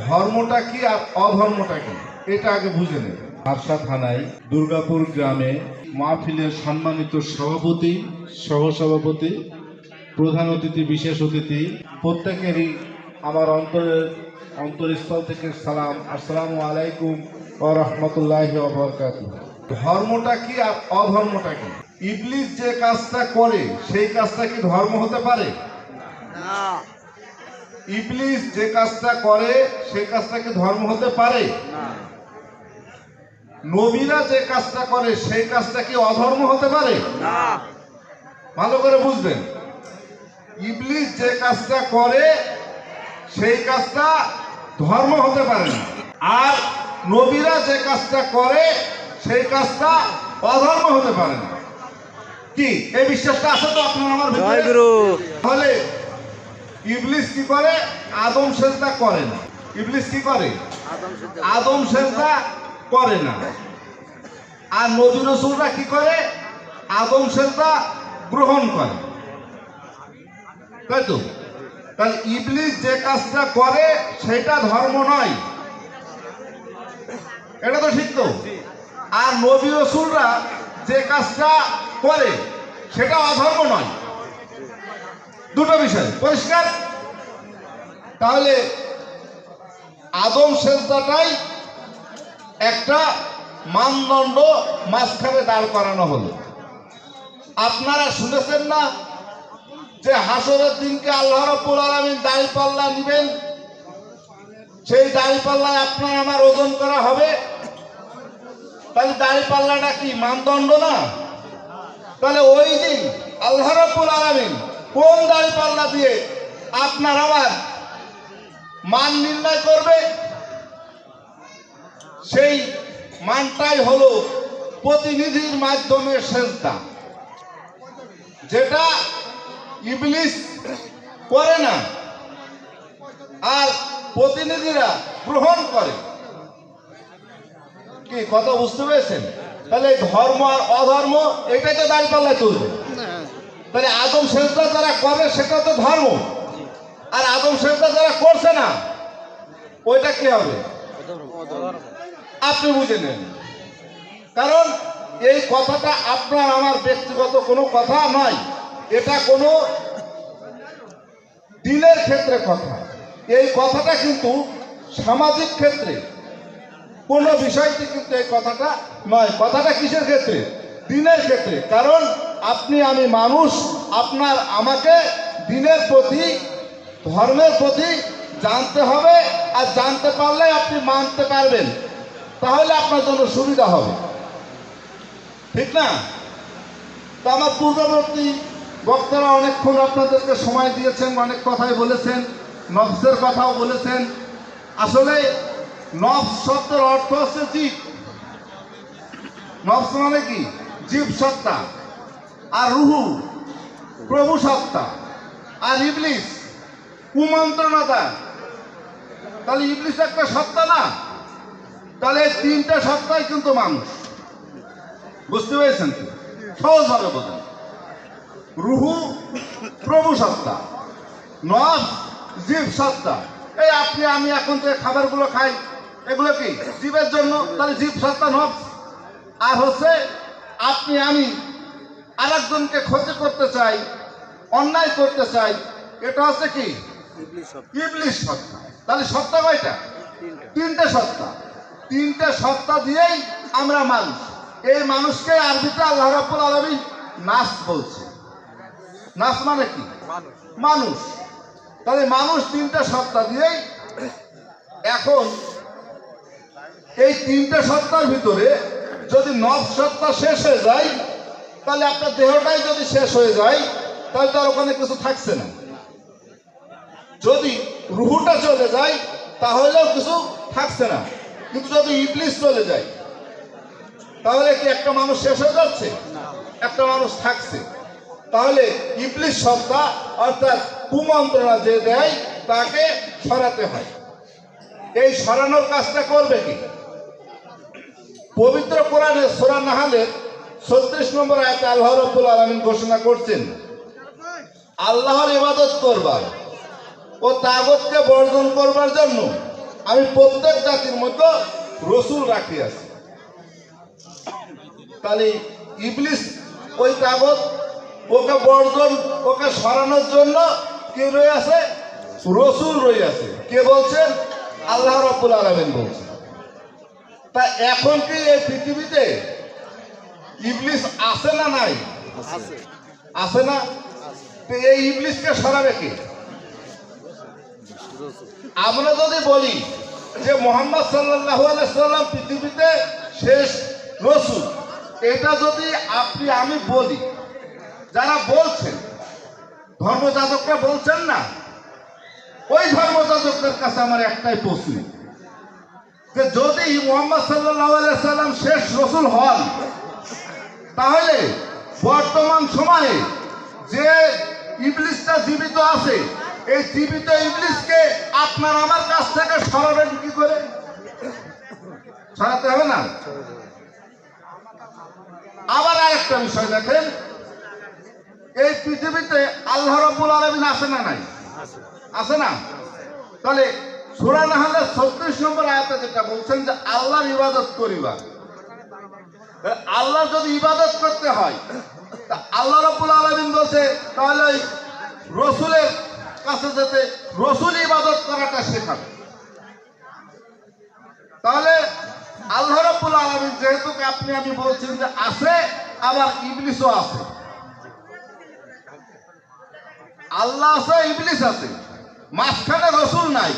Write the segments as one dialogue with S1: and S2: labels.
S1: ধর্মটা কি আর অধর্মটা কি এটা আগে বুঝে নেবে। আরশা থানায় দুর্গাপুর গ্রামে মাহফিলের সম্মানিত সভাপতি, সহসভাপতি, প্রধান অতিথি, বিশেষ অতিথি প্রত্যেকেরই আমার অন্তরস্থল থেকে সালাম। আসসালামু আলাইকুম ওয়া রাহমাতুল্লাহি ওয়া বারাকাতুহু। ধর্মটা কি আর অধর্মটা কি? ইবলিস যে কাজটা করে সেই কাজটা কি ধর্ম হতে পারে?
S2: না।
S1: ইবলিস যে কাজটা করে সেই কাজটা কি ধর্ম হতে পারে?
S2: না।
S1: নবীরা যে কাজটা করে সেই কাজটা কি অধর্ম হতে পারে?
S2: না।
S1: ভালো করে বুঝবেন, ইবলিস যে কাজটা করে সেই কাজটা ধর্ম হতে পারে না, আর নবীরা যে কাজটা করে সেই কাজটা অধর্ম হতে পারে না। কি এই বিশ্বাসটা আছে তো আপনার আমার ভিতরে?
S2: জয় গুরু।
S1: তাহলে ইবলিস কি করে? আদম সেজদা করে না। ইবলিস কি করে? আদম সেজদা করে না। আর নবী রাসূলরা কি করে? আদম সেজদা গ্রহণ করে, তাই তো? তাহলে ইবলিস যে কাজটা করে সেটা ধর্ম নয়, এটা তো ঠিক তো? আর নবী রাসূলরা যে কাজটা করে সেটা অধর্ম নয়। দুটো বিষয় পরিষ্কার। তাহলে আদম সেজদাটাই একটা মানদণ্ড মাঝখানে দাঁড় করানো হলো। আপনারা শুনেছেন না যে হাসরের দিনকে আল্লাহ রাব্বুল আলামিন দাঁড়িপাল্লা নিবেন, সেই দাঁড়িপাল্লায় আপনার আমার ওজন করা হবে। তাহলে দাঁড়িপাল্লাটা কি মানদণ্ড না? তাহলে ওই দিন আল্লাহ রাব্বুল আলামিন কোন দাঁড়িপাল্লা দিয়ে আপনার আমার মান নির্ণয় করবে? সেই মানটাই হলো প্রতিনিধির মাধ্যমে সেজদা, যেটা ইবলিস করে না আর প্রতিনিধিরা গ্রহণ করে। কি কথা বুঝতে পেরেছেন? তাহলে ধর্ম আর অধর্ম এটাই তো দাঁড়িপাল্লায় তুলবে। তাহলে আদম সেজদা যারা করে সেটা তো ধর্ম, আর আদম সেজদা যারা করছে না ওইটা কি হবে? আপনি বুঝে নেন। কারণ এই কথাটা আপনার আমার ব্যক্তিগত কোনো কথা নয়, এটা কোনো দিনের ক্ষেত্রে কথা। এই কথাটা কিন্তু সামাজিক ক্ষেত্রে কোনো বিষয়টি কিন্তু এই কথাটা নয়। কথাটা কিসের ক্ষেত্রে? দিনের ক্ষেত্রে। কারণ আপনি আমি মানুষ, আপনার আমাকে দিনের প্রতি, ধর্মের প্রতি জানতে হবে, আর জানতে পারলে আপনি মানতে পারবেন, তাহলে আপনার জন্য সুবিধা হবে, ঠিক না? তো আমার পূর্ববর্তী বক্তারা অনেকক্ষণ আপনাদেরকে সময় দিয়েছেন, অনেক কথাই বলেছেন, নফসের কথাও বলেছেন। আসলে নফস শব্দের অর্থ হচ্ছে জীব। নফস মানে কি? জীব সত্তা। আর রুহু প্রভু সত্তা। আর ইবলিস কুমন্ত্রণাতা। তাহলে ইবলিস একটা সত্তা না? তাহলে তিনটা সত্তাই কিন্তু মানুষ। বুঝতে পেরেছেন তো? সহজভাবে বলেন, রুহু প্রভু সত্তা, নফস জীব সত্তা। এই আপনি আমি এখন যে খাবারগুলো খাই এগুলো কি জীবের জন্য? তাহলে জীব সত্তা নফস। আর হচ্ছে আপনি আমি আরেকজনকে ক্ষতি করতে চাই, অন্যায় করতে চাই, এটা হচ্ছে কি? ইবলিস সত্তা। তাহলে সত্তা কয়টা? তিনটে সত্তা। তিনটে সত্তা দিয়েই আমরা মানুষ। এই মানুষকে আরবিতে আল্লাহ রাব্বুল আলামিন নাস বলছে। নাস মানে কি? মানুষ। তাহলে মানুষ তিনটে সত্তা দিয়েই। এখন এই তিনটে সত্তার ভিতরে যদি নফস সত্তা শেষ হয়ে যায়, তাহলে আপনার দেহটাই যদি শেষ হয়ে যায়, তাহলে তার ওখানে কিছু থাকছে না। যদি রুহুটা চলে যায় তাহলেও কিছু থাকছে না। কিন্তু যদি ইবলিস চলে যায় তাহলে কি একটা মানুষ শেষ হয়ে যাচ্ছে? একটা মানুষ থাকছে। তাহলে ইবলিস সত্তা অর্থাৎ কুমন্ত্রণা যে দেয় তাকে সরাতে হয়। এই সরানোর কাজটা করবে কি? পবিত্র কোরআনে সূরা নাহলের 36 নম্বর আয়াতে আল্লাহ রাব্বুল আলামিন ঘোষণা করছেন, আল্লাহর ইবাদত করবার ও তাগুতকে বর্জন করবার জন্য আমি প্রত্যেক জাতির মধ্যে রসুল রাখিয়াছি। তাহলে ইবলিস ওই কাগজ ওকে বর্জন, ওকে সরানোর জন্য কে রয়ে আছে? রসুল রয়ে আছে। কে বলছেন? আল্লাহ রাব্বুল আলামিন বলছেন। তা এখন কি এই পৃথিবীতে ইবলিস আছে না নাই? আছে না? তো এই ইবলিসকে সরাবে কে? আমরা যদি বলি যে মুহাম্মদ সাল্লাল্লাহু আলাইহি সাল্লাম পৃথিবীতে শেষ রসুল, এটা যদি আপনি আমি বলি, যারা বলছেন ধর্মযাজকরা বলছেন না, ওই ধর্মযাজকদের কাছে আমার একটাই প্রশ্ন, যে যদি মুহাম্মদ সাল্লাল্লাহু আলাইহি সাল্লাম শেষ রসুল হন, তাহলে বর্তমান সময়ে যে ইবলিসটা জীবিত আছে, এই জীবিত ইবলিসকে আপনার আমার কাছ থেকে সরাবেন কি করে? সরাতে হবে না? আবার আরেকটা বিষয় দেখেন, এই পৃথিবীতে আল্লাহ রাব্বুল আলামিন আছে না নাই? আছে না? তাহলে সূরা নাহলের 36 নম্বর আয়াতে যেটা বলছেন যে আল্লাহর ইবাদত করিবা, আল্লাহর যদি ইবাদত করতে হয় তা আল্লাহ রাব্বুল আলামিন বলছে তাহলে ওই রসুলের কাছে যেতে, রসুল ইবাদত করাটা শেখাবে। তাহলে আল্লাহ রাব্বুল আলামিন যেহেতু আপনি আমি বলছেন যে আছে, আবার ইবলিসও আছে। আল্লাহ আছে, ইবলিস আছে, মাঝখানে রসুল নাই।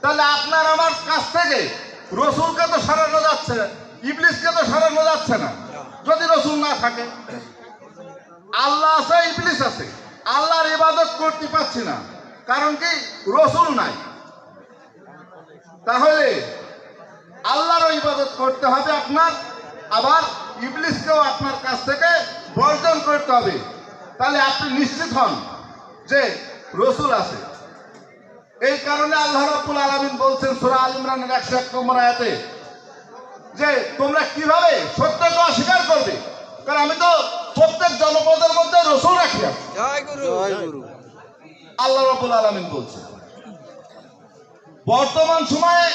S1: তাহলে আপনার আমার কাছ থেকে রসুলকে তো সরানো যাচ্ছে, ইবলিসকে তো সরানো যাচ্ছে না যদি রসুল না থাকে। আল্লাহ আছে, ইবলিস আছে, আল্লাহর ইবাদত করতে পারছি না, কারণ কি? রসুল নাই। তাহলে আল্লাহরও ইবাদত করতে হবে আপনার, আবার ইবলিসকেও আপনার কাছ থেকে বর্জন করতে হবে। তাহলে আপনি নিশ্চিত হন যে রসুল আছে। এই কারণে আল্লাহ রাব্বুল আলামিন বলছেন সূরা আল ইমরানের 101 নম্বর আয়াতে যে তোমরা কিভাবে সত্যকে অস্বীকার করবে, কারণ আমি তো প্রত্যেক জনপদের মধ্যে রসুল রাখি। আল্লাহ রাব্বুল আলামিন বলছেন। বর্তমান সময়ে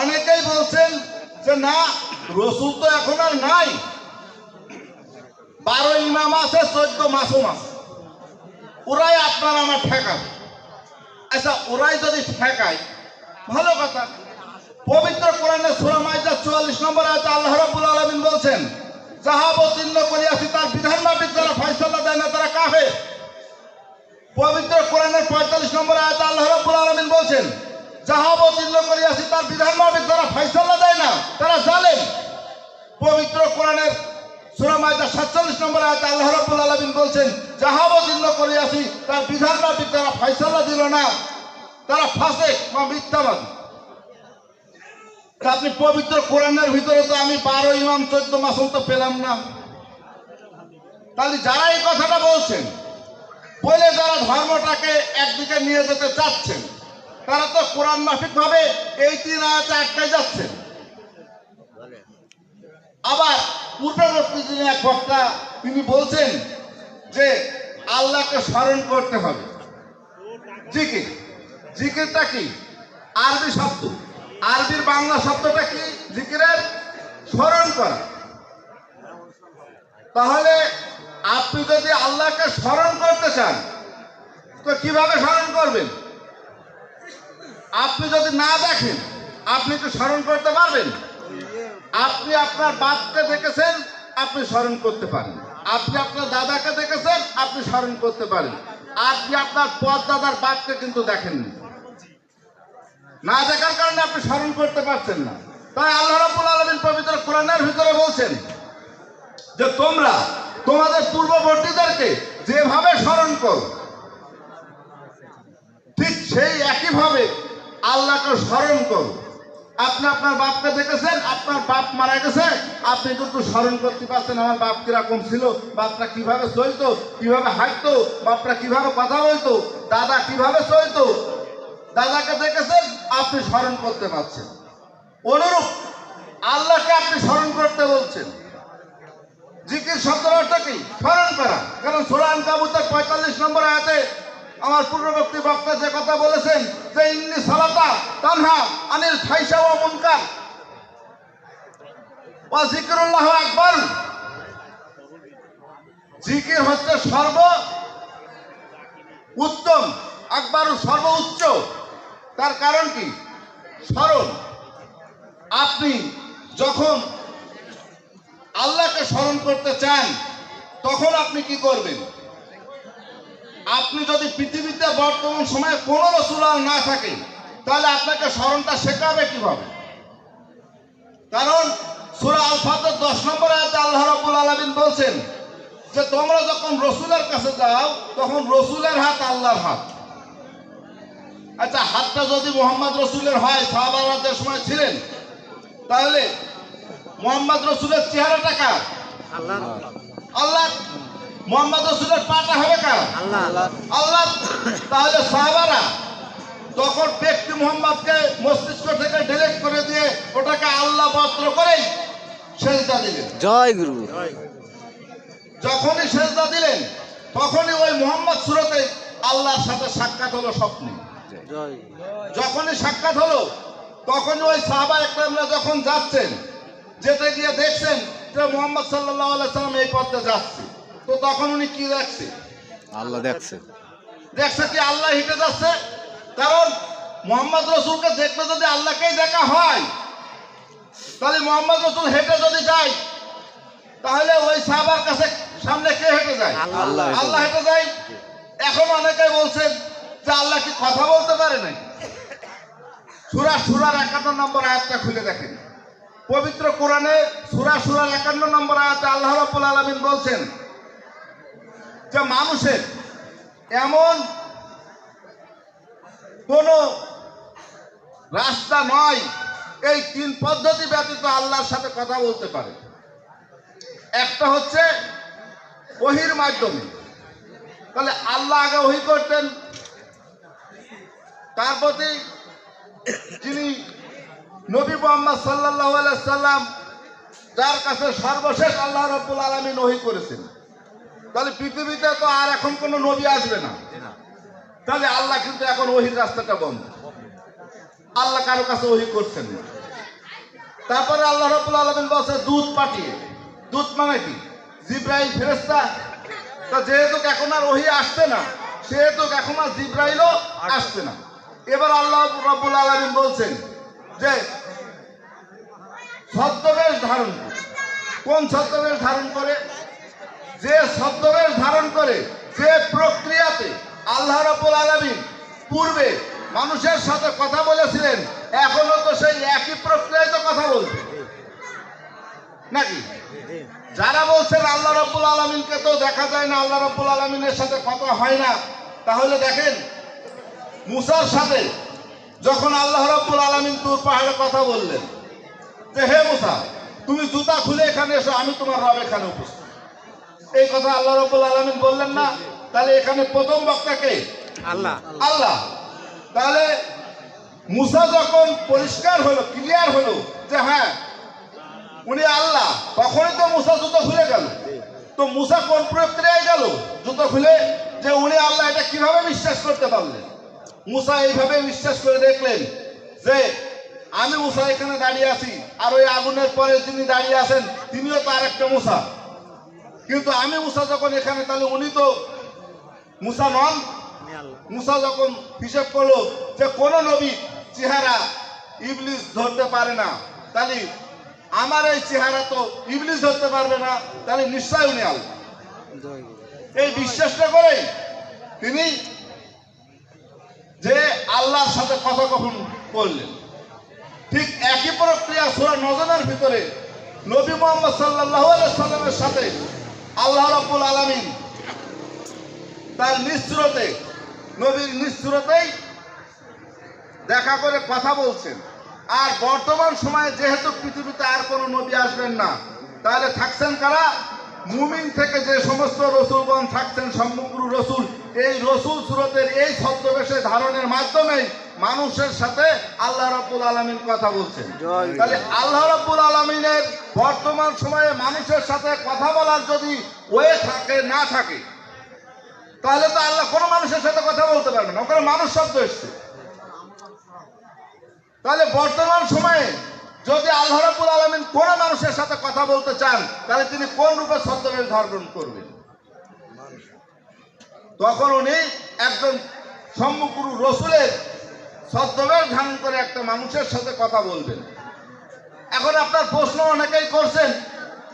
S1: অনেকেই বলছেন যে না, রসুল তো এখন আর নাই, 12 ইমাম আছে, 14 মাসুম আছে, ওরাই আপনার আমার ঠেকাবে। আচ্ছা, ওরাই যদি ঠেকায় ভালো কথা। পবিত্র কোরআনের সূরা মাইদা 44 নম্বর আয়াতে আল্লাহ রাব্বুল আলামিন বলছেন যাহা অবতীর্ণ করিয়াছি তার বিধান মাফিক যারা ফয়সালা দেয় না তারা কাফের। পবিত্র কোরআনের 45 নম্বর আয়াতে আল্লাহ রাব্বুল আলামিন বলছেন যাহা অবতীর্ণ করিয়াছি তার বিধান মাফিক যারা ফয়সালা দেয় না তারা জালেম। পবিত্র কোরআনের সূরা মাইদা 47 নম্বর আয়াতে আল্লাহ রাব্বুল আলামিন বলছেন যাহা অবতীর্ণ করিয়াছি তার বিধান মাফিক যারা ফয়সালা দিল না তারা ফাসিক বা মিথ্যাবাদী। আপনি পবিত্র কোরআনের ভিতরে তো আমি 12 ইমাম 14 মাসুম তো পেলাম না। তাহলে যারা এই কথাটা বলছেন, বলে যারা ধর্মটাকে একদিকে নিয়ে যেতে চাচ্ছেন, তারা তো কোরআন মাফিক ভাবে এই 3 আয়াতে আটকাই যাচ্ছেন। আবার পূর্ববর্তী যিনি এক বক্তা তিনি বলছেন যে আল্লাহকে স্মরণ করতে হবে। জিকির, জিকিরটা কি? আরবি শব্দ, আরবির বাংলা শব্দটা কি? জিকিরের স্মরণ করা। তাহলে আপনি যদি আল্লাহকে স্মরণ করতে চান তো কিভাবে স্মরণ করবেন? আপনি যদি না দেখেন আপনি কি স্মরণ করতে পারবেন? আপনি আপনার বাপকে দেখেছেন, আপনি স্মরণ করতে পারেন। আপনি আপনার দাদাকে দেখেছেন, আপনি স্মরণ করতে পারেন। আপনি আপনার পরদাদার বাপকে কিন্তু দেখেননি, না দেখার কারণে আপনি স্মরণ করতে পারছেন না। তাই আল্লাহ রাব্বুল আলামিন পবিত্র কোরআনের ভিতরে বলছেন যে তোমরা তোমাদের পূর্ববর্তীদেরকে যেভাবে স্মরণ করো ঠিক সেই একইভাবে আল্লাহকে স্মরণ করো। আপনি আপনার বাপকে দেখেছেন, আপনার বাপ মারা গেছে, আপনি কিন্তু স্মরণ করতে পারছেন আমার বাপ কিরকম ছিল, বাপরা কিভাবে চলতো, কিভাবে হাঁটতো, বাপরা কিভাবে কথা বলতো, দাদা কিভাবে চলতো, দাদাকে দেখেছেন, আপনি স্মরণ করতে পারছেন। অনুরূপ আল্লাহকে আপনি স্মরণ করতে বলছেন। জিকির শব্দের অর্থ কি? স্মরণ করা। কারণ সূরা আনকাবুতের 45 নম্বর আয়াতে আমার পূর্ববর্তী বক্তা যে কথা বলেছেন যে ইন্নি সালাতা তানহা আনিল ফাহিশা ওয়া মুনকার ওয়া যিকরুল্লাহ আকবার। জিকির হচ্ছে সর্ব উত্তম, আকবার সর্বোচ্চ। তার কারণ কি? স্মরণ। আপনি যখন আল্লাহকে স্মরণ করতে চান তখন আপনি কি করবেন? আপনি যদি পৃথিবীতে বর্তমান সময়ে কোনো রাসূল না থাকে তাহলে আপনাকে স্মরণটা শেখাবে কিভাবে? কারণ সূরা আল ফাতর 10 নম্বর আয়াতে আল্লাহ রাব্বুল আলামিন বলছেন যে তোমরা যখন রসুলের কাছে যাও তখন রসুলের হাত আল্লাহর হাত। আচ্ছা, হাতটা যদি মোহাম্মদ রসুলের হয়, সাহাবারা যে সময় ছিলেন, তাহলে মোহাম্মদ রসুলের চেহারাটা কার? আল্লাহ। মোহাম্মদ রসুলের পাটা হবে কার? আল্লাহ। তাহলে সাহাবারা তখন ব্যক্তি মোহাম্মদকে মস্তিষ্ক থেকে ডিলিট করে দিয়ে ওটাকে আল্লাহ পাত্র করেই সেজদা দিলেন।
S2: জয় গুরু।
S1: যখনই সেজদা দিলেন তখনই ওই মোহাম্মদ সুরতে আল্লাহর সাথে সাক্ষাৎ হলো স্বপ্নে। যখনই সাক্ষাৎ হলো তখনই ওই সাহাবা একরামরা যখন যাচ্ছেন, যেতে গিয়ে দেখছেন যে মোহাম্মদ সাল্লাল্লাহু আলাইহি সাল্লাম এই পথে যাচ্ছে, তো তখন উনি কি দেখছে?
S2: আল্লাহ দেখছে
S1: কি আল্লাহ হেঁটে যাচ্ছে। কারণ মোহাম্মদ রসুলকে দেখলে যদি আল্লাহকেই দেখা হয়, তাহলে মোহাম্মদ রসুল হেঁটে যদি যায় তাহলে ওই সাহাবার কাছে সামনে কে হেঁটে যায়? আল্লাহ হেঁটে যায়। এখন অনেকে বলছেন যে আল্লাহ কি কথা বলতে পারে নাই? সূরা সূরার 51 নম্বর আয়াতটা খুলে দেখেন। পবিত্র কোরআনে সূরা সূরার 51 নম্বর আয়াতে আল্লাহ রাব্বুল আলামিন বলছেন যে মানুষের এমন কোন রাস্তা নয় এই 3 পদ্ধতি ব্যতীত আল্লাহর সাথে কথা বলতে পারে। একটা হচ্ছে ওহীর মাধ্যমে। তাহলে আল্লাহ আগে ওহী করতেন, তার প্রতি যিনি নবী মুহাম্মদ সাল্লাল্লাহু আলাইহি সাল্লাম, যার কাছে সর্বশেষ আল্লাহ রাব্বুল আলামিন ওহী করেছেন। তাহলে পৃথিবীতে তো আর এখন কোনো নবী আসবে না। তাহলে আল্লাহ কিন্তু এখন ওহীর রাস্তাটা বন্ধ, আল্লাহ কারো কাছে ওহী করছেন না। তারপরে আল্লাহ রাব্বুল আলামিন বলছে দূত পাঠিয়ে। দূত মানে কি? জিব্রাইল ফেরেশতা। তা যেহেতু এখন আর ওহী আসছে না, সেহেতু এখন আর জিব্রাইলও আসছে না। এবার আল্লাহ রাব্বুল আলামিন বলছেন যে ছদ্মবেশ ধারণ করে। কোন ছদ্মবেশ ধারণ করে? যে ছদ্মবেশ ধারণ করে যে প্রক্রিয়াতে আল্লাহ রাব্বুল আলামিন পূর্বে মানুষের সাথে কথা বলেছিলেন, এখনো তো সেই একই প্রক্রিয়ায় তো কথা বলবে নাকি? যারা বলছেন আল্লাহ রাব্বুল আলামিনকে তো দেখা যায় না, আল্লাহ রাব্বুল আলামিনের সাথে কথা হয় না, তাহলে দেখেন মুসার সাথে যখন আল্লাহ রাব্বুল আলামিন তুর পাহাড়ে কথা বললেন যে হে মুসা, তুমি জুতা খুলে এখানে এসো, আমি তোমার রব এখানে উপস্থিত। এই কথা আল্লাহ রাব্বুল আলামিন বললেন না? তাহলে এখানে প্রথম বক্তা কে? আল্লাহ। আল্লাহ। তাহলে মুসা যখন পরিষ্কার হলো, ক্লিয়ার হলো যে হ্যাঁ উনি আল্লাহ, তখনই তো মুসা জুতো খুলে গেল। তো মুসা কোন প্রক্রিয়ায় গেল জুতো খুলে? যে উনি আল্লাহ, এটা কিভাবে বিশ্বাস করতে পারলেন? মুসা এইভাবে বিশ্বাস করে দেখলেন যে আমি মুসা এখানে দাঁড়িয়ে আছি, আর ওই আগুনের পরে যিনি দাঁড়িয়ে আছেন তিনিও তো আরেকটা মুসা। কিন্তু আমি মুসা যখন এখানে, তাহলে উনি তো মুসা নন। মুসা যখন হিসেব করলো যে কোন নবী চেহারা ইবলিস ধরতে পারে না, তাহলে আমার এই চেহারা তো ইবলিস ধরতে পারবে না, তাহলে নিশ্চয় উনি আল্লাহ। এই বিশ্বাসটা করে তিনি যে আল্লাহর সাথে কথোপকথন করলেন। ঠিক একই প্রক্রিয়া সূরা নজমের ভিতরে নবী মুহাম্মদ সাল্লাল্লাহু আলাইহি সাল্লামের সাথে আল্লাহ রাব্বুল আলামিন তার নিঃসুরতে, নবীর নিঃসুরতেই দেখা করে কথা বলছেন। আর বর্তমান সময়ে যেহেতু পৃথিবীতে আর কোনো নবী আসবেন না, তাহলে থাকছেন কারা? মুমিন থেকে যে সমস্ত রসুলগণ থাকছেন, সমগ্র রসুল, এই রসুল সুরতের এই ছদ্মবেশে ধারণের মাধ্যমে মানুষের সাথে আল্লাহ রাব্বুল আলামিন কথা বলছেন। তাহলে আল্লাহ রাব্বুল আলামিনের বর্তমান সময়ে মানুষের সাথে কথা বলার যদি ওয়ে থাকে, না থাকে, তাহলে তো আল্লাহ কোনো মানুষের সাথে কথা বলতে পারবে না, ওখানে মানুষ শব্দ এসছে। তাহলে বর্তমান সময়ে যদি আল্লাহ রাব্বুল আলামিন কোন মানুষের সাথে কথা বলতে চান, তাহলে তিনি কোন রূপে ছদ্মবেশ ধারণ করবেন? তখন উনি একজন সম্মুখগুরু রসুলের ছদ্মবেশ ধারণ করে একটা মানুষের সাথে কথা বলবেন। এখন আপনার প্রশ্ন অনেকেই করছেন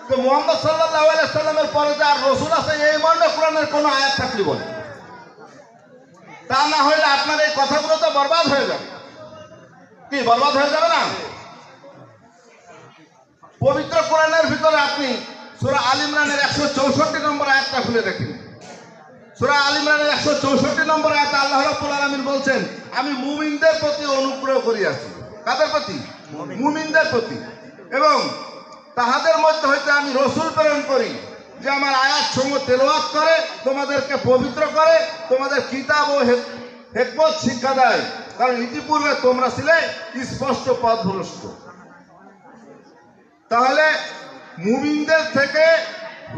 S1: যে মুহাম্মদ সাল্লাল্লাহু আলাইহি সাল্লামের পরে যে আর রসুল আছে এই মর্মে কোরআনের কোন আয়াত থাকলে বলে, তা না হলে আপনার এই কথাগুলো তো বরবাদ হয়ে যাবে। কি বরবাদ হয়ে যাবে না? পবিত্র কোরআনের ভিতরে আপনি সূরা আল ইমরানের 164 নম্বর আয়াতটা খুলে দেখেন। সূরা আল ইমরানের 164 নম্বর আয়াতে আল্লাহ রাব্বুল আলামিন বলছেন, আমি মুমিনদের প্রতি অনুগ্রহ করিয়াছি। কাদের প্রতি? মুমিনদের প্রতি। এবং তাহাদের মধ্যে হইতে আমি রসুল প্রেরণ করি, যে আমার আয়াত সমূহ তেলাওয়াত করে, তোমাদেরকে পবিত্র করে, তোমাদের কিতাব ও হিকমত শিক্ষা দেয়, কারণ ইতিপূর্বে তোমরা ছিলে স্পষ্ট পথভ্রষ্ট। তাহলে মুমিনদের থেকে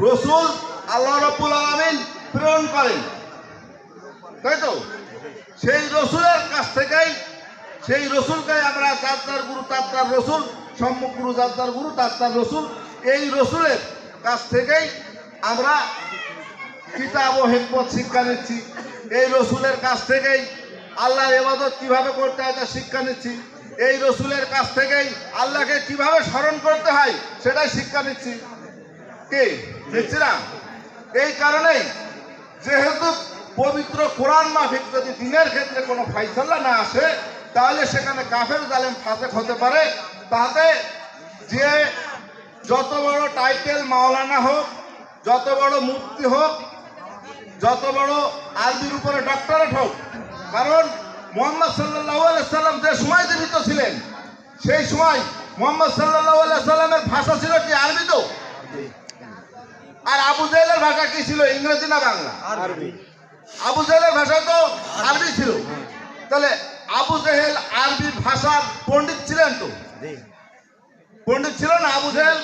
S1: রসুল আল্লাহ রাব্বুল আলামিন প্রেরণ করেন, তাই তো? সেই রসুলের কাছ থেকেই, সেই রসুলকে আমরা যার গুরু তার রসুল, সম্মুখ গুরু যার গুরু তার রসুল, এই রসুলের কাছ থেকেই আমরা কিতাব ও হিকমত শিক্ষা নিচ্ছি। এই রসুলের কাছ থেকেই আল্লাহর ইবাদত কিভাবে করতে হয় তা শিক্ষা নিচ্ছি। এই রসুলের কাছ থেকেই আল্লাহকে কিভাবে স্মরণ করতে হয় সেটাই শিক্ষা নিচ্ছি। কি নিচ্ছি না? এই কারণেই যেহেতু পবিত্র কোরআন মাফিক যদি দিনের ক্ষেত্রে কোনো ফাইসালা না আসে, তাহলে সেখানে কাফের জালেম ফাসেক হতে পারে। তাতে যে যত বড় টাইটেল মাওলানা হোক, যত বড় মুফতি হোক, যত বড় আরবির উপরে ডক্টরেট হোক, কারণ মুহাম্মদ সাল্লাল্লাহু আলাইহি সাল্লাম যে সময় জীবিত ছিলেন, সেই সময় মুহাম্মদ সাল্লাল্লাহু আলাইহি সাল্লামের ভাষা ছিল কি? আরবি তো। আর আবু জেহেলের ভাষা কি ছিল? ইংরেজি না বাংলা? আরবি। আবু জেহেলের ভাষা তো আরবি ছিল। তাহলে আবু জেহেল আরবি ভাষার পণ্ডিত ছিলেন তো? পণ্ডিত ছিল না আবু জেহেল?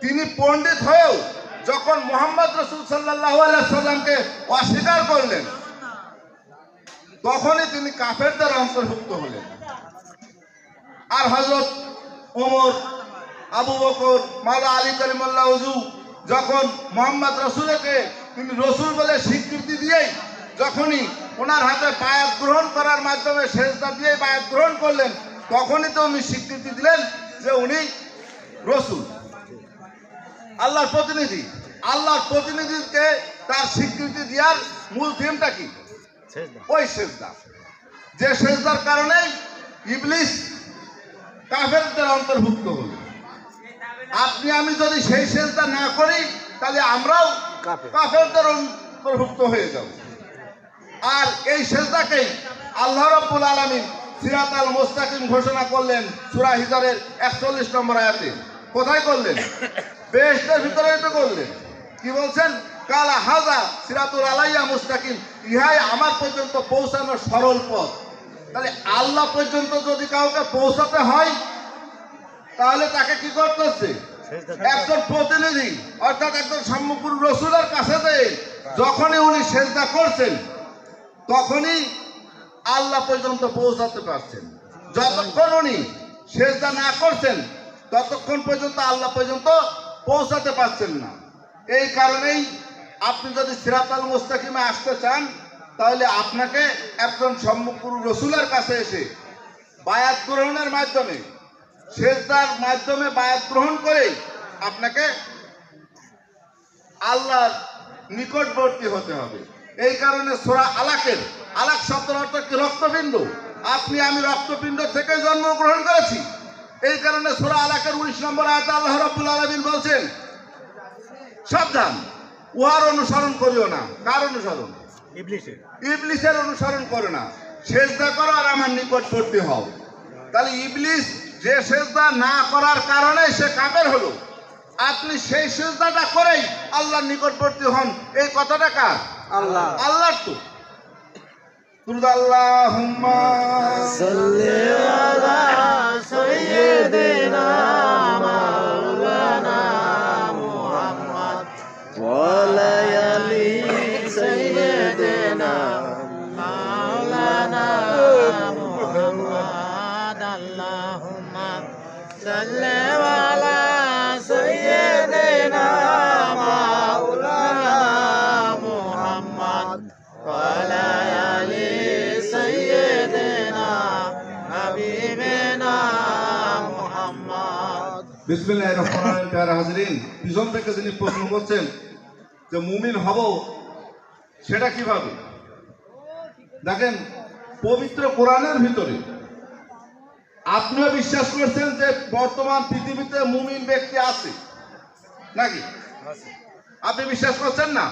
S1: তিনি পণ্ডিত হয়েও যখন মুহাম্মদ রাসূল সাল্লাল্লাহু আলাইহি সাল্লামকে অস্বীকার করলেন, তখনই তিনি কাফেরদের অন্তর্ভুক্ত হলেন। আর হযরত ওমর, আবু বকর, মাওলা আলী কালিমুল্লাহ ওযু যখন মুহাম্মদ রাসূলকে তিনি রসুল বলে স্বীকৃতি দিয়েই যখনই ওনার হাতে বায়াত গ্রহণ করার মাধ্যমে সেজদা দিয়ে বায়াত গ্রহণ করলেন, তখনই তো উনি স্বীকৃতি দিলেন যে উনি রসুল, আল্লাহর প্রতিনিধি। আল্লাহর প্রতিনিধিকে তার স্বীকৃতি দেওয়ার মূল থিমটা কি? ওই সেজদা, যে সেজদার কারণেই ইবলিস কাফেরদের অন্তর্ভুক্ত হল। আপনি আমি যদি সেই সেজদা না করি, তাহলে আমরাও কাফেরদের অন্তর্ভুক্ত হয়ে যাব। আর এই সেজদাকেই আল্লাহ রাব্বুল আলামিন সিরাতাল মুস্তাকিম ঘোষণা করলেন সূরা হিজরের 41 নম্বর আয়াতে। কোথায় করলেন? বেহেশতের ভিতরে তো করলেন। কি বলছেন? কালা হাজা সিরাতুল আলাইয়া মুস্তাকিম, ইহাই আমার পর্যন্ত পৌঁছানোর সরল পথ। তাহলে আল্লাহ পর্যন্ত যদি কাউকে পৌঁছাতে হয়, তাহলে তাকে কি করতে হচ্ছে? একজন প্রতিনিধি, অর্থাৎ একজন সম্মুখগুরু রসুলের কাছে যখনই উনি সেজদা করছেন, তখনই আল্লাহ পর্যন্ত পৌঁছাতে পারছেন। যতক্ষণ উনি সেজদা না করছেন, ততক্ষণ পর্যন্ত আল্লাহ পর্যন্ত পৌঁছাতে পারছেন না। এই কারণেই আপনি যদি সিরাতাল মুস্তাকিমে আসতে চান, তাহলে আপনাকে একজন সম্মুখগুরু রসুলের কাছে এসে বায়াত গ্রহণের মাধ্যমে, সেজদার মাধ্যমে বায়াত গ্রহণ করে আপনাকে আল্লাহর নিকটবর্তী হতে হবে। এই কারণে সূরা আলাকের, আলাক শব্দের অর্থ কি? রক্তপিণ্ড। আপনি আমি রক্তপিণ্ড থেকে জন্মগ্রহণ করেছি। এই কারণে সূরা আলাকের 19 নম্বর আয়াতে আল্লাহ রাব্বুল আলামিন বলছেন, সাবধান, উহার অনুসরণ করিও না। কার অনুসরণ? ইবলিসের। ইবলিসের অনুসরণ করো না, সেজদা করো আর আমার নিকটবর্তী হও। তাহলে ইবলিস যে সেজদা না করার কারণে সে কাফের হলো, আপনি সেই সেজদাটা করেই আল্লাহর নিকটবর্তী হন। এই কথাটা কার? আল্লাহ। আল্লাহর তো। আল্লাহুম্মা সাল্লি আলা সাইয়্যিদিনা মাওলানা মুহাম্মদ ওয়া আলা আলি সাইয়্যিদিনা
S2: صل على سيدنا مولانا محمد وعلى آل سيدنا حبيبنا محمد
S1: বিসমিল্লাহির রহমানির রহিম। প্যারা হাজরিন, পিছন থেকে যিনি প্রশ্ন করছেন যে মুমিন হব সেটা কিভাবে, দেখেন পবিত্র কোরআনের ভিতরে আপনিও বিশ্বাস করছেন যে বর্তমান পৃথিবীতে মুমিন ব্যক্তি আছে নাকি? আপনি বিশ্বাস করছেন না?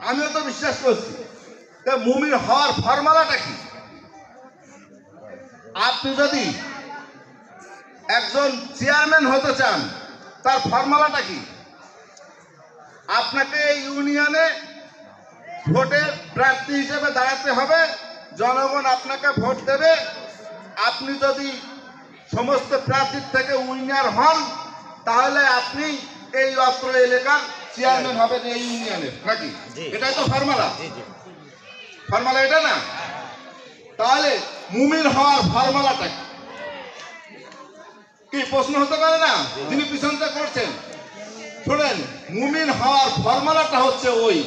S1: আমিও তো বিশ্বাস করছি। মুমিন হওয়ার ফর্মুলাটা কি? আপনি যদি একজন চেয়ারম্যান হতে চান তার ফর্মুলাটা কি? আপনাকে ইউনিয়নে ভোটে প্রার্থী হিসেবে দাঁড়াতে হবে, জনগণ আপনাকে ভোট দেবে। আপনি যদি সমস্ত প্রার্থীর থেকে উইনার হন তাহলে আপনি এই অত্র এলাকার চেয়ারম্যান হবেন এই ইউনিয়নের, নাকি? এটাই তো ফর্মুলা। ফর্মুলা এটা না? তাহলে মুমিন হওয়ার ফর্মুলাটা কি প্রশ্ন হতে পারে না? যিনি পিছনটা করছেন শোনেন, মুমিন হওয়ার ফর্মুলাটা হচ্ছে ওই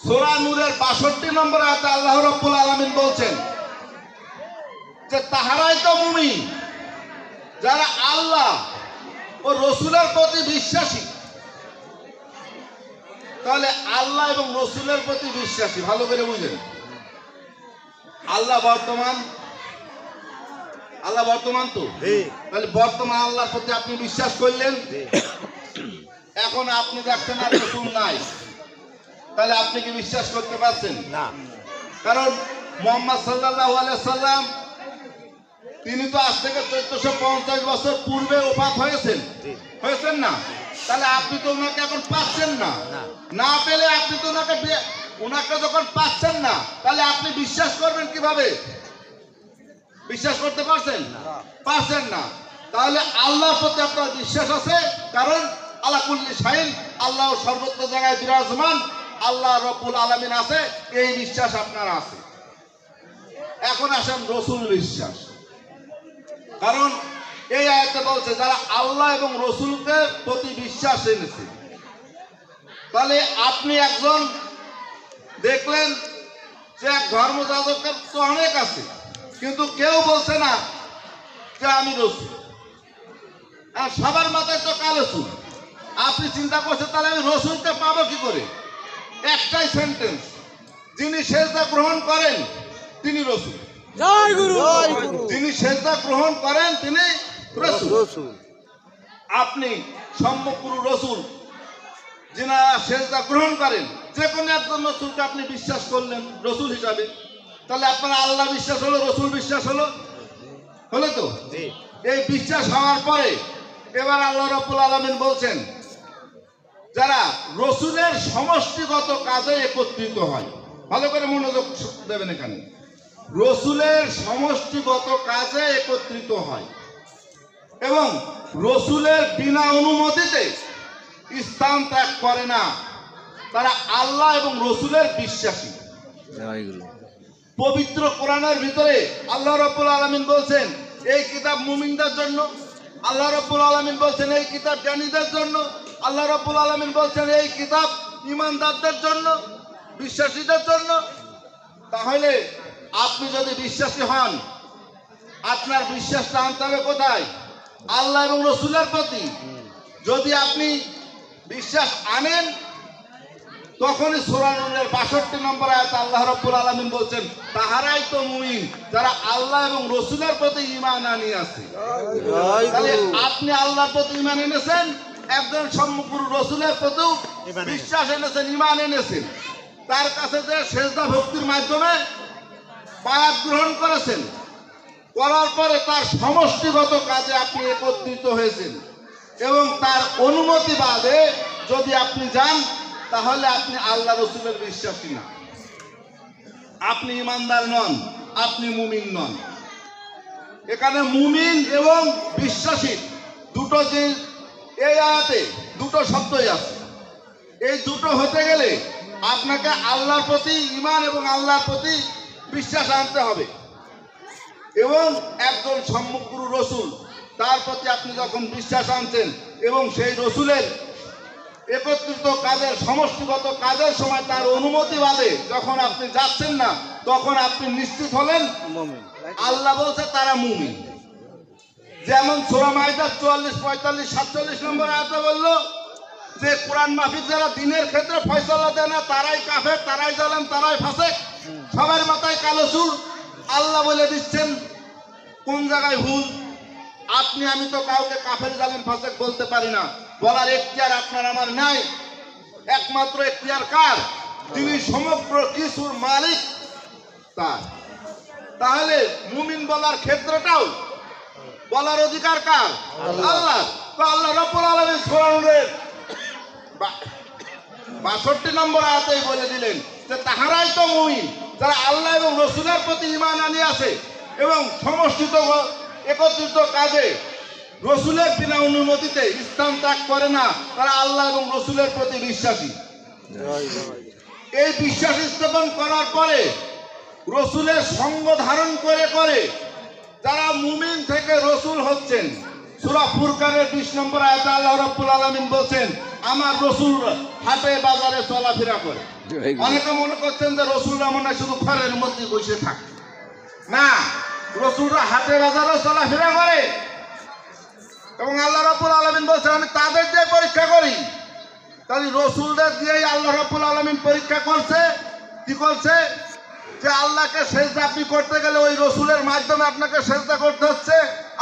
S1: সূরা নূরের ৬২ নম্বর আয়াতে আল্লাহ রাব্বুল আলামিন বলছেন যে তাহারাই তো মুমিন যারা আল্লাহ ও রসুলের প্রতি বিশ্বাসী। তাহলে আল্লাহ এবং রসুলের প্রতি বিশ্বাসী, ভালো করে বুঝেন। আল্লাহ বর্তমান তো, তাহলে বর্তমান আল্লাহর প্রতি আপনি বিশ্বাস করলেন। এখন আপনি দেখছেন আর রসুল নাই, তাহলে আপনি কি বিশ্বাস করতে পারছেন না? কারণ মুহাম্মদ সাল্লাল্লাহু আলাইহি সাল্লাম তিনি তো আজ থেকে 1450 বছর পূর্বে ওফাত হয়েছেন না? তাহলে আপনি তো ওনাকে এখন পাচ্ছেন না। না পেলে আপনি তো ওনাকে যখন পাচ্ছেন না, তাহলে আপনি বিশ্বাস করবেন কিভাবে? বিশ্বাস করতে পারছেন না। তাহলে আল্লাহর প্রতি আপনার বিশ্বাস আছে, কারণ আলা কুল্লি শাইইন, আল্লাহ সর্বত্র জায়গায় বিরাজমান, আল্লাহ রাব্বুল আলামিন আছে, এই বিশ্বাস আপনার আছে। এখন আসেন রসুল বিশ্বাস। কারণ এই আয়াতে বলছে যারা আল্লাহ এবং রসুলকে প্রতি বিশ্বাস এনেছে। তাহলে আপনি একজন দেখলেন যে এক ধর্মযাজকের তো অনেক আছে, কিন্তু কেউ বলছে না যে আমি রসুল। আর সবার মাথায় তো কালো চুল। আপনি চিন্তা করছেন তাহলে আমি রসুলকে পাবো কি করে? একটাই সেন্টেন্স, যিনি সেজদা গ্রহণ করেন তিনি রসুল।
S2: জয় গুরু।
S1: যিনি সেজদা গ্রহণ করেন তিনি রসুল। আপনি সম্যকগুরু রসুল যিনারা সেজদা গ্রহণ করেন, যে কোনো একজন রসুলকে আপনি বিশ্বাস করলেন রসুল হিসাবে। তাহলে আপনার আল্লাহ বিশ্বাস হলো, রসুল বিশ্বাস হলো তো? এই বিশ্বাস হওয়ার পরে এবার আল্লাহ রাব্বুল আলামিন বলছেন যারা রসুলের সমষ্টিগত কাজে একত্রিত হয়। ভালো করে মনোযোগ দেবেন এখানে। রসুলের সমষ্টিগত কাজে একত্রিত হয় এবং রসুলের বিনা অনুমতিতে স্থান ত্যাগ করে না, তারা আল্লাহ এবং রসুলের বিশ্বাসী। পবিত্র কোরআনের ভিতরে আল্লাহ রাব্বুল আলামিন বলছেন এই কিতাব মুমিনদের জন্য, আল্লাহ রাব্বুল আলামিন বলছেন এই কিতাব জ্ঞানীদের জন্য, আল্লাহ রাব্বুল আলামিন বলছেন এই কিতাব ঈমানদারদের জন্য, বিশ্বাসীদের জন্য। তাহলে আপনি যদি বিশ্বাসী হন, আপনার বিশ্বাসটা আনতে হবে কোথায়? আল্লাহ এবং রসুলের প্রতি। যদি আপনি বিশ্বাস আনেন, তখনই সূরা নূরের ৬২ নম্বর আয়াতে আল্লাহ রাব্বুল আলামিন বলছেন তাহারাই তো মুমিন যারা আল্লাহ এবং রসুলের প্রতি ঈমান আনিয়াছে। তাহলে আপনি আল্লাহর প্রতি ঈমান এনেছেন, একজন সম্যকগুরু রসুলের প্রতিও বিশ্বাস এনেছেন, ঈমান এনেছেন। তার কাছে যে সেজদা ভক্তির মাধ্যমে বায়াত গ্রহণ করেছেন, করার পরে তার সমষ্টিগত কাজে আপনি একত্রিত হয়েছেন এবং তার অনুমতি বাদে যদি আপনি যান তাহলে আপনি আল্লাহ রসুলের বিশ্বাসী না, আপনি ইমানদার নন, আপনি মুমিন নন। এখানে মুমিন এবং বিশ্বাসী দুটো যে এই আয়াতে দুটো শব্দই আছে। এই দুটো হতে গেলে আপনাকে আল্লাহর প্রতি ঈমান এবং আল্লাহর প্রতি বিশ্বাস আনতে হবে। এবং একজন সম্মুখগুরু রসুল, তার প্রতি আপনি যখন বিশ্বাস আনছেন এবং সেই রসুলের একত্রিত কাজের সমষ্টিগত কাজের সময় তার অনুমতি বাদে যখন আপনি যাচ্ছেন না, তখন আপনি নিশ্চিত হলেন আল্লাহ বলছে তারা মুমিন। যেমন সূরা মাইদা 44, 45, 47 নম্বর আয়াতে বললো যে কোরআন মাফিক যারা দিনের ক্ষেত্রে ফয়সালা দেয় না তারাই কাফের, তারাই জালেম, তারাই ফাসেক, সবার মাথায় কালো চুল। আল্লাহ বলে দিচ্ছেন কোন জায়গায় ভুল। আপনি আমি তো কাউকে কাফের, জালেম, ফাসেক বলতে পারি না, বলার এখতিয়ার আপনার আমার নাই। একমাত্র এখতিয়ার কার? যিনি সমগ্র কিছুর মালিক তার। তাহলে মুমিন বলার ক্ষেত্রটাও বলার অধিকার কার? আল্লাহ। তো আল্লাহ রাব্বুল আলামিন সূরা নূরের 62 নম্বর আয়াতেই বলে দিলেন যে তাহারাই তো মুমিন যারা আল্লাহ এবং রসুলের প্রতি ঈমান আনিয়াছে এবং সমষ্টিত একত্রিত কাজে রসুলের বিনা অনুমতিতে স্থান ত্যাগ করে না, তারা আল্লাহ এবং রসুলের প্রতি বিশ্বাসী। এই বিশ্বাস স্থাপন করার পরে রসুলের সঙ্গ ধারণ করে করে যারা মুমিন থেকে রসুল হচ্ছেন, সূরা ফুরকানের 20 নম্বর আয়াতে আল্লাহ রাব্বুল আলামিন বলছেন আমার রসুল হাটে বাজারে চলাফেরা করে। অনেকে মনে করছেন যে রসুলরা মনে হয় শুধু ঘরের মধ্যে বসে থাকে। না, রসুলরা হাটে বাজারে চলাফেরা করে এবং আল্লাহ রাব্বুল আলামিন বলছেন আমি তাদের দিয়ে পরীক্ষা করি। তাহলে রসুলদের দিয়েই আল্লাহ রাব্বুল আলামিন পরীক্ষা করছে। কি করছে? যে আল্লাহকে সেজদা আপনি করতে গেলে ওই রসুলের মাধ্যমে আপনাকে সেজদা করতে হচ্ছে।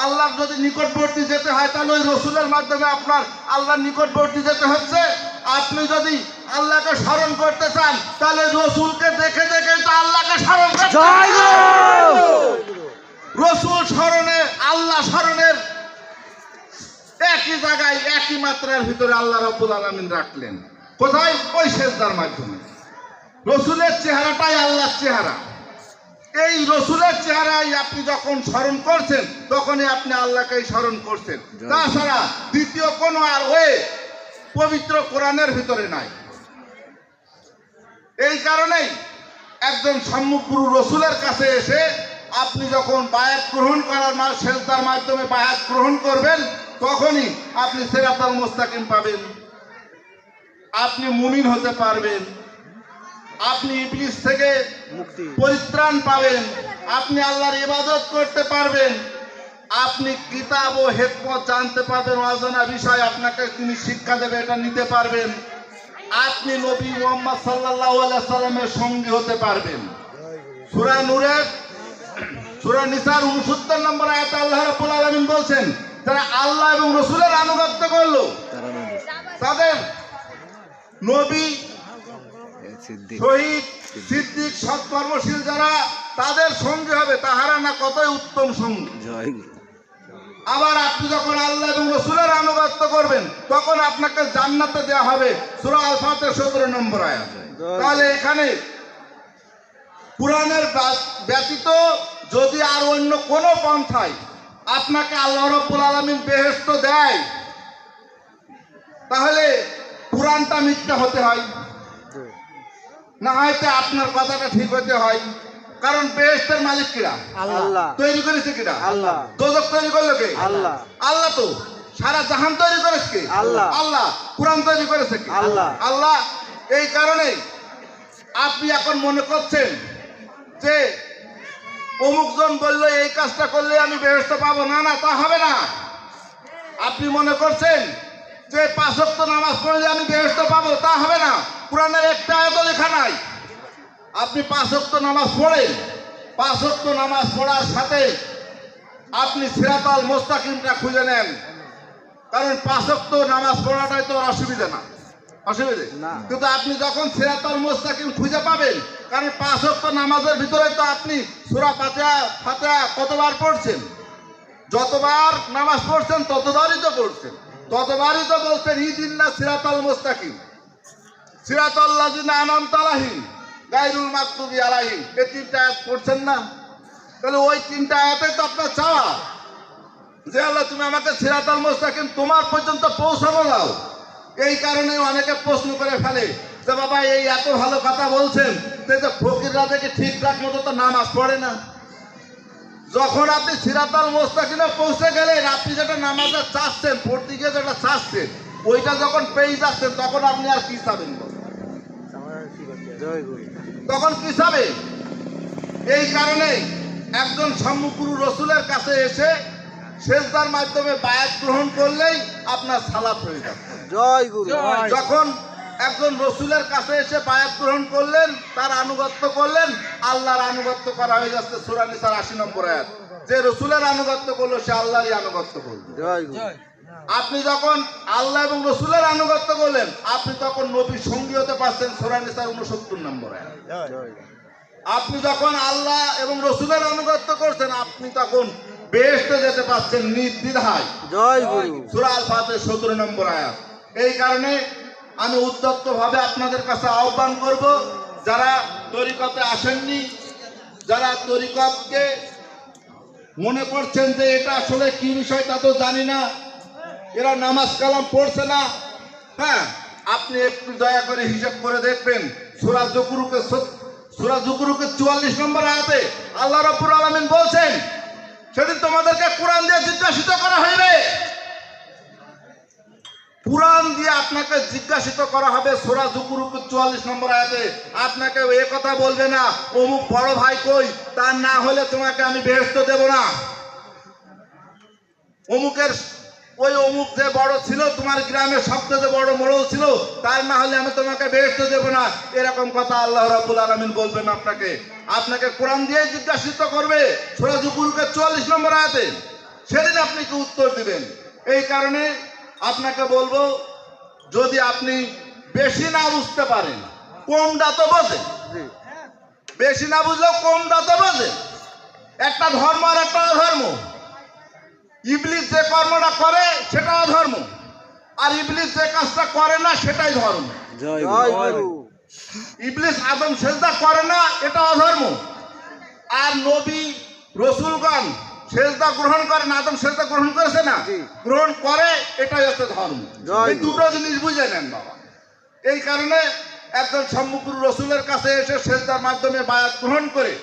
S1: আল্লাহর যদি নিকটবর্তী যেতে হয় তাহলে ওই রসুলের মাধ্যমে আপনার আল্লাহর নিকটবর্তী যেতে হচ্ছে। আপনি যদি আল্লাহকে স্মরণ করতে চান তাহলে রসুলকে দেখে দেখে তো আল্লাহকে স্মরণ করতে হবে। রসুল স্মরণে আল্লাহ স্মরণের একই জায়গায় একই মাত্রার ভিতরে আল্লাহ রাব্বুল আলামিন রাখলেন। কোথায়? ওই সেজদার মাধ্যমে। রসুলের চেহারাটাই আল্লাহর চেহারা। এই রসুলের চেহারায় আপনি যখন স্মরণ করছেন তখনই আপনি আল্লাহকেই স্মরণ করছেন। তাছাড়া দ্বিতীয় কোনো আর ওয়ে পবিত্র কোরআনের ভিতরে নাই। এই কারণেই একজন সম্মুখগুরু রসুলের কাছে এসে আপনি যখন বায়াত গ্রহণ করার সেজদার মাধ্যমে বায়াত গ্রহণ করবেন তখনই আপনি সিরাতাল মুস্তাকিম পাবেন, আপনি মুমিন হতে পারবেন, আপনি ইবলিস থেকে পরিত্রাণ পাবেন, আপনি আল্লাহর ইবাদত করতে পারবেন, আপনি কিতাব ও হিকমত জানতে পারবেন, অজানা বিষয় আপনাকে তিনি শিক্ষা দেবে এটা নিতে পারবেন, আপনি নবী মুহাম্মদ সাল্লাল্লাহু আলাইহি সাল্লামের সঙ্গী হতে পারবেন। সূরা নূরের সূরা নিসার 69 নম্বর আয়াতে আল্লাহ রাব্বুল আলামিন বলছেন যারা আল্লাহ এবং রাসূলের আনুগত্য করলো তাদের নবী, শহীদ, সিদ্দিক, সৎকর্মশীল যারা তাদের সঙ্গী হবে, তাহারা না কতই উত্তম সঙ্গী। আবার আপনি যখন আল্লাহ এবং রাসূলের আনুগত্য করবেন তখন আপনাকে জান্নাতে দেওয়া হবে। সূরা আল ফাতির 17 নম্বর আয়াত। তাহলে এখানে কুরআনের ব্যতীত যদি আর অন্য কোনো পন্থায় আপনাকে আল্লাহ রাব্বুল আলামিন বেহেশত দেয় তাহলে কুরআনটা মিথ্যা হতে হয়, না হয়তো আপনার কথাটা ঠিক হতে হয়। কারণ বেহেশতের মালিক কিরা?
S2: আল্লাহ।
S1: তৈরি করেছে কিরা?
S2: আল্লাহ।
S1: দোজখ তৈরি করলো কে?
S2: আল্লাহ।
S1: আল্লাহ। তো সারা জাহান তৈরি করেছে কে?
S2: আল্লাহ।
S1: আল্লাহ। কুরআন তৈরি করেছে কে?
S2: আল্লাহ।
S1: আল্লাহ। এই কারণেই আপনি এখন মনে করছেন যে অমুকজন বললো এই কাজটা করলে আমি বেহেশত পাবো, না না তা হবে না। আপনি মনে করছেন যে 5 ওয়াক্ত নামাজ পড়লে আমি বেহেশত পাবো, তা হবে না। কুরআনের একটা আয়াতও লেখা নাই। আপনি 5 ওয়াক্ত নামাজ পড়েন, 5 ওয়াক্ত নামাজ পড়ার সাথে আপনি সিরাতাল মুস্তাকিমটা খুঁজে নেন। কারণ 5 ওয়াক্ত নামাজ পড়াটাই তো অসুবিধা না, অসুবিধে
S2: না।
S1: কিন্তু আপনি যখন সিরাতাল মুস্তাকিম খুঁজে পাবেন, কারণ 5 ওয়াক্ত নামাজের ভিতরে তো আপনি সূরা ফাতিহা কতবার পড়ছেন? যতবার নামাজ পড়ছেন ততবারই তো পড়ছেন, ততবারই তো বলছেন ইহদিনাস সিরাতাল মুস্তাকিম, সিরাতাল লাযিনা আনআমতা আলাইহিম গায়রুল মাগদুবি আলাইহিম। এই 3টা আয়াত পড়ছেন না? তাহলে ওই 3টা আয়াতে তো আপনার চাওয়া যে আল্লাহ তুমি আমাকে সিরাতাল মুস্তাকিম তোমার পর্যন্ত পৌঁছানো দাও। এই কারণে অনেকে প্রশ্ন করে ফেলে যে বাবা এই এত ভালো কথা বলছেন যে ফকিররা দেখে ঠিকঠাক মতো তো নামাজ পড়ে না। যখন আপনি সিরাতাল মুস্তাকিমে পৌঁছে গেলেন, আপনি যেটা নামাজে চাচ্ছেন, পড়তে গিয়ে যেটা চাচ্ছেন, ওইটা যখন পেয়ে যাচ্ছেন, তখন আপনি আর কি চাবেন?
S2: জয় গুরু।
S1: তখন কি চাবেন? এই কারণে একজন সম্মুখগুরু রসুলের কাছে এসে সেজদার মাধ্যমে বায়াত গ্রহণ করলেই আপনার সালাত হয়ে যাবে।
S2: জয় গুরু।
S1: যখন একজন রসুলের কাছে এসে বায়াত গ্রহণ করলেন, তার আনুগত্য করলেন, আল্লাহর আনুগত্য করা হয়ে যাচ্ছে। সূরা নিসার ৮০ নম্বর আয়াত। যে রসুলের আনুগত্য করলো সে আল্লাহরই আনুগত্য করলো।
S2: জয় গুরু।
S1: আপনি যখন আল্লাহ এবং রসুলের আনুগত্য করলেন, আপনি তখন নবীর সঙ্গী হতে পারছেন। সূরা নিসার ৬৯ নম্বর আয়াত।
S2: জয়।
S1: আপনি যখন আল্লাহ এবং রসুলের আনুগত্য করছেন, আপনি তখন বেহেশতে যেতে পারছেন নির্দ্বিধায়।
S2: জয় গুরু।
S1: সূরা আল ফাতিহা ১৭ নম্বর আয়াত। এই কারণে আমি উদ্যক্তভাবে আপনাদের কাছে আহ্বান করব, যারা তরিকতে আসেননি, যারা তরিকতকে মনে করছেন যে এটা আসলে কি বিষয় তা তো জানি না, এরা নামাজ কালাম পড়ছে না, হ্যাঁ, আপনি একটু দয়া করে হিসাব করে দেখবেন। সূরা যুকরুকে ৪৪ নম্বর আয়াতে আল্লাহ রাব্বুল আলামিন বলছেন, সেদিন তোমাদেরকে কোরআন দিয়ে জিজ্ঞাসিত করা হইবে। কোরআন দিয়ে আপনাকে জিজ্ঞাসিত করা হবে। সূরা যুকরুকে ৪৪ নম্বর আয়াতে আপনাকে এ কথা বলবে না, অমুক বড় ভাই কই, তার না হলে তোমাকে আমি বেহেশত দেব না। অমুকের ওই অমুক যে বড় ছিল, তোমার গ্রামের সবচেয়ে যে বড় মোড়ল ছিল, তার না হলে আমি তোমাকে বেহেশত দেব না। এরকম কথা আল্লাহ রাব্বুল আলামিন বলবেন আপনাকে। আপনাকে কোরআন দিয়ে জিজ্ঞাসিত করবে সূরা যুকরুকে ৪৪ নম্বর আয়াতে। সেদিন আপনি কি উত্তর দিবেন? এই কারণে আপনাকে বলবো, যদি আপনি বেশি না বুঝতে পারেন, কমটা তো বোঝেন। বেশি না বুঝলেও কমটা তো বোঝেন। একটা ধর্ম আর একটা অধর্ম। ইবলিস যে কর্মটা করে সেটা অধর্ম, আর ইবলিস যে কাজটা করে না সেটাই ধর্ম।
S2: জয় গুরু।
S1: ইবলিস আদম সেজদা করে না, এটা অধর্ম। আর নবী রসুলগণ সেজদা গ্রহণ করেন, আদম সেজদা গ্রহণ করেছে না, গ্রহণ করে, এটাই হচ্ছে ধর্ম। এই দুটো জিনিস বুঝে নেন বাবা। এই কারণে একজন সম্মুখগুরু রসুলের কাছে এসে সেজদার মাধ্যমে বায়াত গ্রহণ করে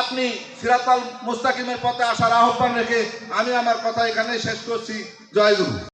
S1: আপনি সিরাতাল মুস্তাকিমের পথে আসার আহ্বান রেখে আমি আমার কথা এখানেই শেষ করছি। জয় গুরু।